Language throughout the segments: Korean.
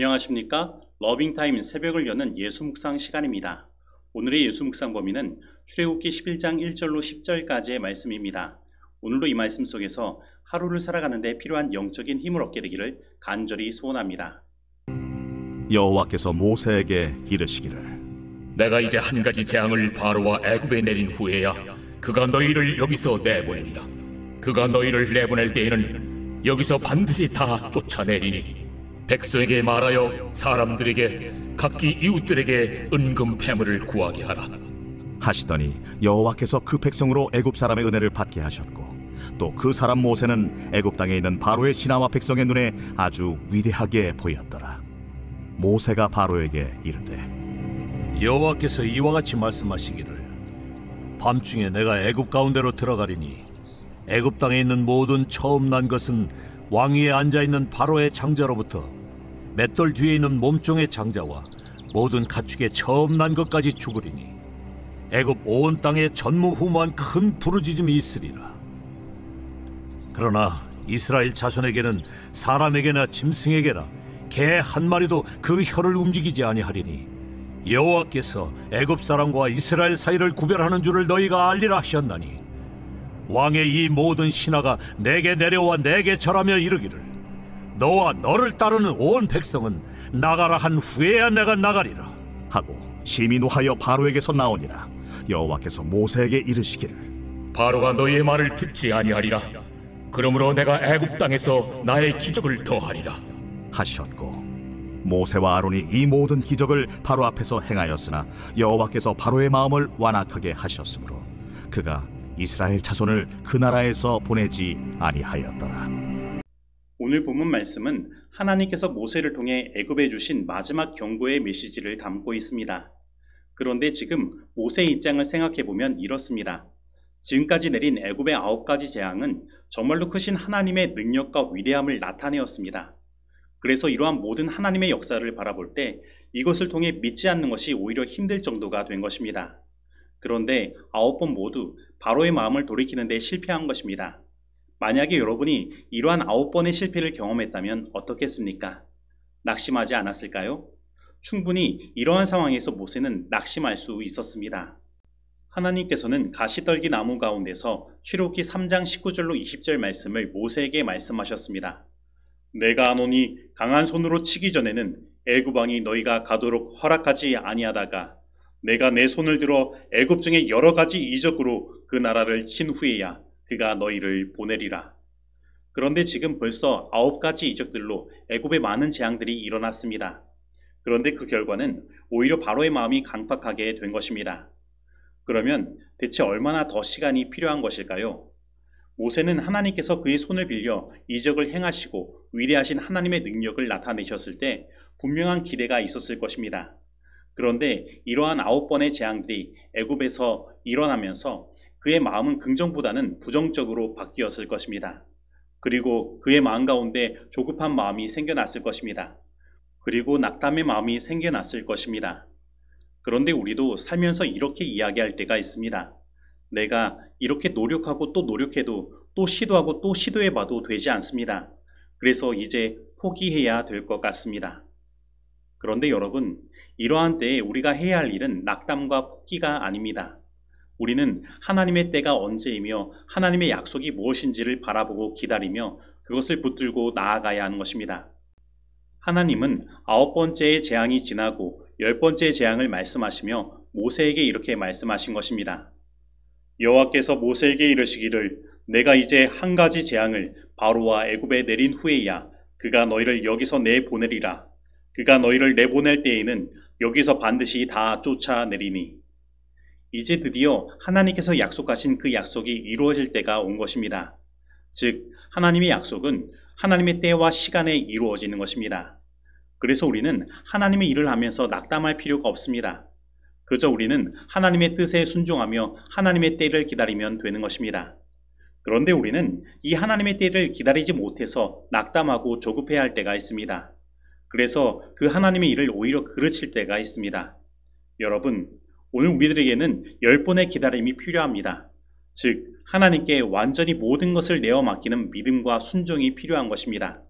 안녕하십니까? 러빙타임 새벽을 여는 예수묵상 시간입니다. 오늘의 예수묵상 범위는 출애굽기 11장 1절로 10절까지의 말씀입니다. 오늘도 이 말씀 속에서 하루를 살아가는 데 필요한 영적인 힘을 얻게 되기를 간절히 소원합니다. 여호와께서 모세에게 이르시기를 내가 이제 한 가지 재앙을 바로와 애굽에 내린 후에야 그가 너희를 여기서 내보내리라. 그가 너희를 내보낼 때에는 여기서 반드시 다 쫓아내리니 백성에게 말하여 사람들에게 각기 이웃들에게 은금 패물을 구하게 하라 하시더니 여호와께서 그 백성으로 애굽 사람의 은혜를 받게 하셨고 또 그 사람 모세는 애굽 땅에 있는 바로의 신하와 백성의 눈에 아주 위대하게 보였더라. 모세가 바로에게 이르되 여호와께서 이와 같이 말씀하시기를 밤중에 내가 애굽 가운데로 들어가리니 애굽 땅에 있는 모든 처음 난 것은 왕위에 앉아있는 바로의 장자로부터 맷돌 뒤에 있는 몸종의 장자와 모든 가축의 처음 난 것까지 죽으리니 애굽 온 땅에 전무후무한 큰 부르짖음이 있으리라. 그러나 이스라엘 자손에게는 사람에게나 짐승에게나 개 한 마리도 그 혀를 움직이지 아니하리니 여호와께서 애굽 사람과 이스라엘 사이를 구별하는 줄을 너희가 알리라 하셨나니 왕의 이 모든 신하가 내게 내려와 내게 절하며 이르기를 너와 너를 따르는 온 백성은 나가라 한 후에야 내가 나가리라 하고 심히 노하여 바로에게서 나오니라. 여호와께서 모세에게 이르시기를 바로가 너희의 말을 듣지 아니하리라. 그러므로 내가 애굽 땅에서 나의 기적을 더하리라 하셨고 모세와 아론이 이 모든 기적을 바로 앞에서 행하였으나 여호와께서 바로의 마음을 완악하게 하셨으므로 그가 이스라엘 자손을 그 나라에서 보내지 아니하였더라. 오늘 본문 말씀은 하나님께서 모세를 통해 애굽에 주신 마지막 경고의 메시지를 담고 있습니다. 그런데 지금 모세의 입장을 생각해보면 이렇습니다. 지금까지 내린 애굽의 9가지 재앙은 정말로 크신 하나님의 능력과 위대함을 나타내었습니다. 그래서 이러한 모든 하나님의 역사를 바라볼 때 이것을 통해 믿지 않는 것이 오히려 힘들 정도가 된 것입니다. 그런데 9번 모두 바로의 마음을 돌이키는 데 실패한 것입니다. 만약에 여러분이 이러한 9번의 실패를 경험했다면 어떻겠습니까? 낙심하지 않았을까요? 충분히 이러한 상황에서 모세는 낙심할 수 있었습니다. 하나님께서는 가시떨기 나무 가운데서 출애굽기 3장 19절로 20절 말씀을 모세에게 말씀하셨습니다. 내가 하노니 강한 손으로 치기 전에는 애굽 왕이 너희가 가도록 허락하지 아니하다가 내가 내 손을 들어 애굽 중에 여러 가지 이적으로 그 나라를 친 후에야 그가 너희를 보내리라. 그런데 지금 벌써 9가지 이적들로 애굽에 많은 재앙들이 일어났습니다. 그런데 그 결과는 오히려 바로의 마음이 강팍하게 된 것입니다. 그러면 대체 얼마나 더 시간이 필요한 것일까요? 모세는 하나님께서 그의 손을 빌려 이적을 행하시고 위대하신 하나님의 능력을 나타내셨을 때 분명한 기대가 있었을 것입니다. 그런데 이러한 9번의 재앙들이 애굽에서 일어나면서 그의 마음은 긍정보다는 부정적으로 바뀌었을 것입니다. 그리고 그의 마음 가운데 조급한 마음이 생겨났을 것입니다. 그리고 낙담의 마음이 생겨났을 것입니다. 그런데 우리도 살면서 이렇게 이야기할 때가 있습니다. 내가 이렇게 노력하고 또 노력해도 또 시도하고 또 시도해봐도 되지 않습니다. 그래서 이제 포기해야 될 것 같습니다. 그런데 여러분, 이러한 때에 우리가 해야 할 일은 낙담과 포기가 아닙니다. 우리는 하나님의 때가 언제이며 하나님의 약속이 무엇인지를 바라보고 기다리며 그것을 붙들고 나아가야 하는 것입니다. 하나님은 9번째의 재앙이 지나고 10번째 재앙을 말씀하시며 모세에게 이렇게 말씀하신 것입니다. 여호와께서 모세에게 이르시기를 내가 이제 한 가지 재앙을 바로와 애굽에 내린 후에야 그가 너희를 여기서 내보내리라. 그가 너희를 내보낼 때에는 여기서 반드시 다 쫓아내리니. 이제 드디어 하나님께서 약속하신 그 약속이 이루어질 때가 온 것입니다. 즉 하나님의 약속은 하나님의 때와 시간에 이루어지는 것입니다. 그래서 우리는 하나님의 일을 하면서 낙담할 필요가 없습니다. 그저 우리는 하나님의 뜻에 순종하며 하나님의 때를 기다리면 되는 것입니다. 그런데 우리는 이 하나님의 때를 기다리지 못해서 낙담하고 조급해야 할 때가 있습니다. 그래서 그 하나님의 일을 오히려 그르칠 때가 있습니다. 여러분, 오늘 우리들에게는 10번의 기다림이 필요합니다. 즉 하나님께 완전히 모든 것을 내어 맡기는 믿음과 순종이 필요한 것입니다.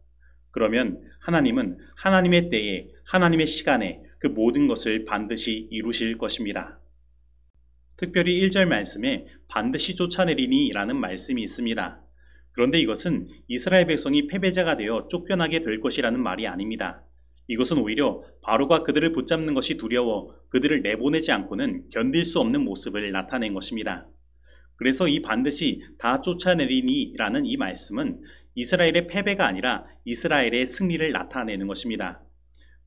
그러면 하나님은 하나님의 때에, 하나님의 시간에 그 모든 것을 반드시 이루실 것입니다. 특별히 1절 말씀에 반드시 쫓아내리니 라는 말씀이 있습니다. 그런데 이것은 이스라엘 백성이 패배자가 되어 쫓겨나게 될 것이라는 말이 아닙니다. 이것은 오히려 바로가 그들을 붙잡는 것이 두려워 그들을 내보내지 않고는 견딜 수 없는 모습을 나타낸 것입니다. 그래서 이 반드시 다 쫓아내리니 라는 이 말씀은 이스라엘의 패배가 아니라 이스라엘의 승리를 나타내는 것입니다.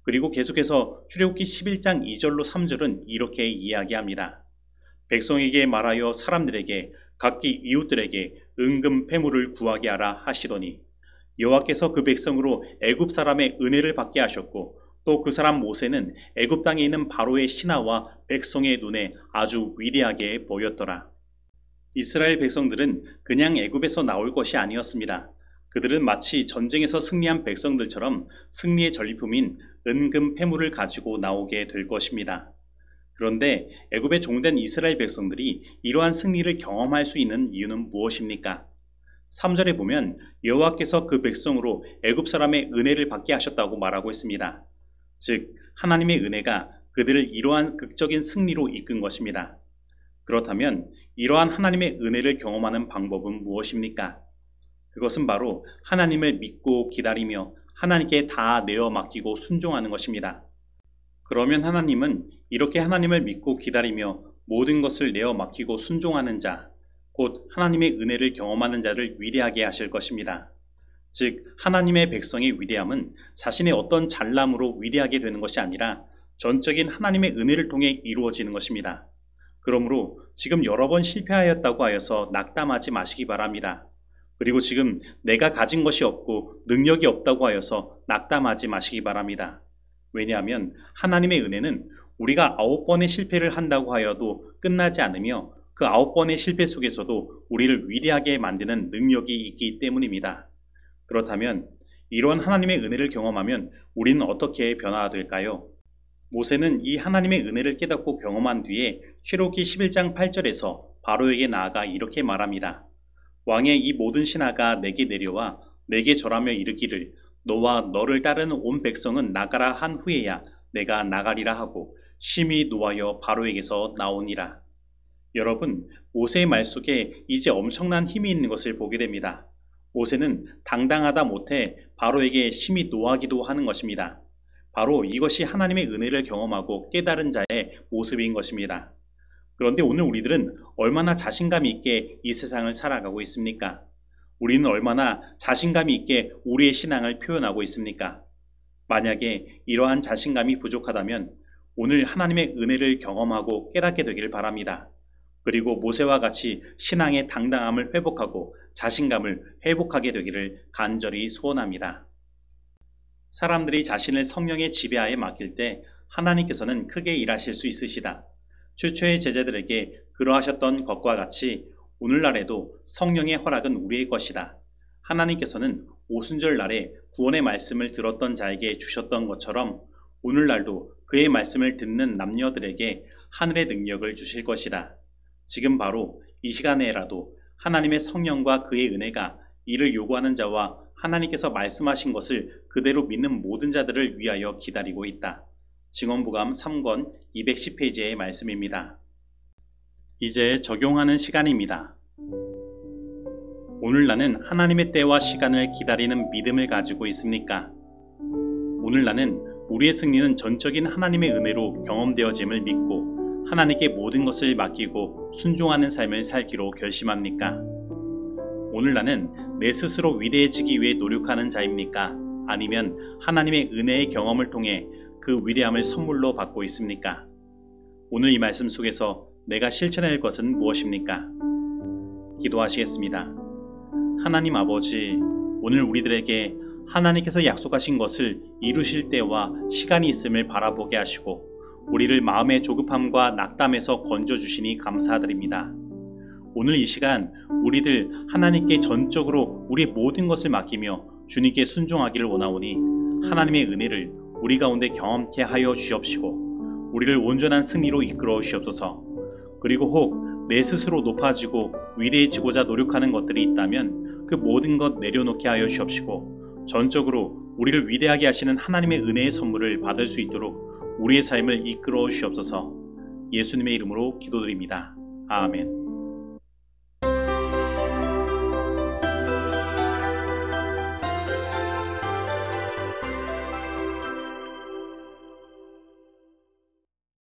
그리고 계속해서 출애굽기 11장 2절로 3절은 이렇게 이야기합니다. 백성에게 말하여 사람들에게 각기 이웃들에게 은금 패물을 구하게 하라 하시더니 여호와께서 그 백성으로 애굽 사람의 은혜를 받게 하셨고 또 그 사람 모세는 애굽 땅에 있는 바로의 신하와 백성의 눈에 아주 위대하게 보였더라. 이스라엘 백성들은 그냥 애굽에서 나올 것이 아니었습니다. 그들은 마치 전쟁에서 승리한 백성들처럼 승리의 전리품인 은금 패물을 가지고 나오게 될 것입니다. 그런데 애굽에 종된 이스라엘 백성들이 이러한 승리를 경험할 수 있는 이유는 무엇입니까? 3절에 보면 여호와께서 그 백성으로 애굽 사람의 은혜를 받게 하셨다고 말하고 있습니다. 즉 하나님의 은혜가 그들을 이러한 극적인 승리로 이끈 것입니다. 그렇다면 이러한 하나님의 은혜를 경험하는 방법은 무엇입니까? 그것은 바로 하나님을 믿고 기다리며 하나님께 다 내어 맡기고 순종하는 것입니다. 그러면 하나님은 이렇게 하나님을 믿고 기다리며 모든 것을 내어 맡기고 순종하는 자, 곧 하나님의 은혜를 경험하는 자를 위대하게 하실 것입니다. 즉 하나님의 백성의 위대함은 자신의 어떤 잘남으로 위대하게 되는 것이 아니라 전적인 하나님의 은혜를 통해 이루어지는 것입니다. 그러므로 지금 여러 번 실패하였다고 하여서 낙담하지 마시기 바랍니다. 그리고 지금 내가 가진 것이 없고 능력이 없다고 하여서 낙담하지 마시기 바랍니다. 왜냐하면 하나님의 은혜는 우리가 9번의 실패를 한다고 하여도 끝나지 않으며 그 9번의 실패 속에서도 우리를 위대하게 만드는 능력이 있기 때문입니다. 그렇다면 이러한 하나님의 은혜를 경험하면 우리는 어떻게 변화될까요? 모세는 이 하나님의 은혜를 깨닫고 경험한 뒤에 출애굽기 11장 8절에서 바로에게 나아가 이렇게 말합니다. 왕의 이 모든 신하가 내게 내려와 내게 절하며 이르기를 너와 너를 따르는 온 백성은 나가라 한 후에야 내가 나가리라 하고 심히 노하여 바로에게서 나오니라. 여러분, 모세의 말 속에 이제 엄청난 힘이 있는 것을 보게 됩니다. 모세는 당당하다 못해 바로에게 심히 노하기도 하는 것입니다. 바로 이것이 하나님의 은혜를 경험하고 깨달은 자의 모습인 것입니다. 그런데 오늘 우리들은 얼마나 자신감 있게 이 세상을 살아가고 있습니까? 우리는 얼마나 자신감이 있게 우리의 신앙을 표현하고 있습니까? 만약에 이러한 자신감이 부족하다면 오늘 하나님의 은혜를 경험하고 깨닫게 되기를 바랍니다. 그리고 모세와 같이 신앙의 당당함을 회복하고 자신감을 회복하게 되기를 간절히 소원합니다. 사람들이 자신을 성령의 지배하에 맡길 때 하나님께서는 크게 일하실 수 있으시다. 최초의 제자들에게 그러하셨던 것과 같이 오늘날에도 성령의 허락은 우리의 것이다. 하나님께서는 오순절 날에 구원의 말씀을 들었던 자에게 주셨던 것처럼 오늘날도 그의 말씀을 듣는 남녀들에게 하늘의 능력을 주실 것이다. 지금 바로 이 시간에라도 하나님의 성령과 그의 은혜가 이를 요구하는 자와 하나님께서 말씀하신 것을 그대로 믿는 모든 자들을 위하여 기다리고 있다. 증언부감 3권 210페이지의 말씀입니다. 이제 적용하는 시간입니다. 오늘 나는 하나님의 때와 시간을 기다리는 믿음을 가지고 있습니까? 오늘 나는 우리의 승리는 전적인 하나님의 은혜로 경험되어짐을 믿고 하나님께 모든 것을 맡기고 순종하는 삶을 살기로 결심합니까? 오늘 나는 내 스스로 위대해지기 위해 노력하는 자입니까? 아니면 하나님의 은혜의 경험을 통해 그 위대함을 선물로 받고 있습니까? 오늘 이 말씀 속에서 내가 실천할 것은 무엇입니까? 기도하시겠습니다. 하나님 아버지, 오늘 우리들에게 하나님께서 약속하신 것을 이루실 때와 시간이 있음을 바라보게 하시고 우리를 마음의 조급함과 낙담에서 건져주시니 감사드립니다. 오늘 이 시간 우리들 하나님께 전적으로 우리의 모든 것을 맡기며 주님께 순종하기를 원하오니 하나님의 은혜를 우리 가운데 경험케 하여 주옵시고 우리를 온전한 승리로 이끌어 주옵소서. 그리고 혹 내 스스로 높아지고 위대해지고자 노력하는 것들이 있다면 그 모든 것 내려놓게 하여 주옵시고 전적으로 우리를 위대하게 하시는 하나님의 은혜의 선물을 받을 수 있도록 우리의 삶을 이끌어 주시옵소서. 예수님의 이름으로 기도드립니다. 아멘.